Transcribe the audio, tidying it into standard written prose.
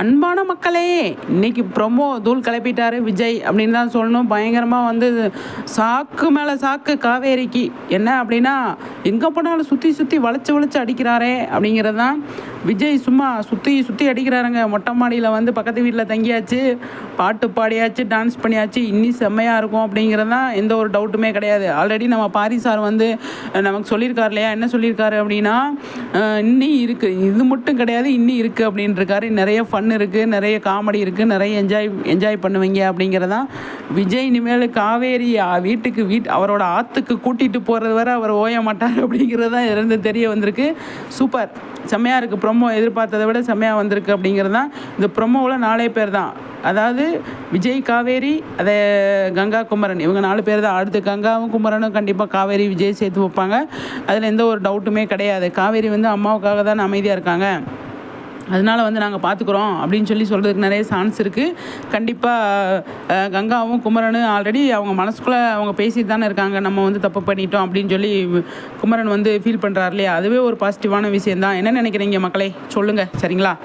அன்பான மக்களே, இன்னைக்கு ப்ரொமோ தூள் கிளப்பிட்டாரு விஜய் அப்படின்னு தான் சொல்லணும். பயங்கரமாக வந்து சாக்கு மேலே சாக்கு காவேரிக்கு. என்ன அப்படின்னா, எங்கே போனாலும் சுற்றி சுற்றி வளைச்சு அடிக்கிறாரே அப்படிங்கிறது தான். விஜய் சும்மா சுற்றி அடிக்கிறாருங்க. மொட்டை மாடியில் வந்து பக்கத்து வீட்டில் தங்கியாச்சு, பாட்டு பாடியாச்சு, டான்ஸ் பண்ணியாச்சு. இன்னி செம்மையாக இருக்கும் அப்படிங்கிறது தான் எந்த ஒரு டவுட்டுமே கிடையாது. ஆல்ரெடி நம்ம பாரி சார் வந்து நமக்கு சொல்லியிருக்காரு இல்லையா, என்ன சொல்லியிருக்காரு அப்படின்னா, இன்னி இருக்குது, இது மட்டும் கிடையாது, இன்னி இருக்குது அப்படின்ட்டுருக்காரு. நிறைய ஃபன் இருக்குது, நிறைய காமெடி இருக்குது, நிறைய என்ஜாய் பண்ணுவீங்க அப்படிங்கிறதான். விஜய் இனிமேல் காவேரி வீட்டுக்கு அவரோட ஆற்றுக்கு கூட்டிகிட்டு போகிறது வரை அவர் ஓய மாட்டார் அப்படிங்கிறது தான் இருந்து தெரிய வந்திருக்கு. சூப்பர், செம்மையாக இருக்குது. ப்ரொமோ எதிர்பார்த்ததை விட செம்மையாக வந்திருக்கு அப்படிங்கிறது தான். இந்த ப்ரொமோவில் 4 பேர் தான், அதாவது விஜய், காவேரி, அதை கங்கா, குமரன், இவங்க 4 பேர் தான். அடுத்து கங்காவும் குமரனும் கண்டிப்பாக காவேரி விஜய் சேர்த்து வைப்பாங்க. அதில் எந்த ஒரு டவுட்டுமே கிடையாது. காவேரி வந்து அம்மாவுக்காக தான் அமைதியாக இருக்காங்க, அதனால் வந்து நாங்கள் பார்த்துக்குறோம் அப்படின்னு சொல்கிறதுக்கு நிறைய சான்ஸ் இருக்குது. கண்டிப்பாக கங்காவும் குமரனும் ஆல்ரெடி அவங்க மனசுக்குள்ளே அவங்க பேசிட்டு தானே இருக்காங்க, நம்ம வந்து தப்பு பண்ணிட்டோம் அப்படின்னு சொல்லி குமரன் வந்து ஃபீல் பண்ணுறாரு இல்லையா. அதுவே ஒரு பாசிட்டிவான விஷயந்தான். என்ன நினைக்கிறீங்க மக்களே, சொல்லுங்கள் சரிங்களா?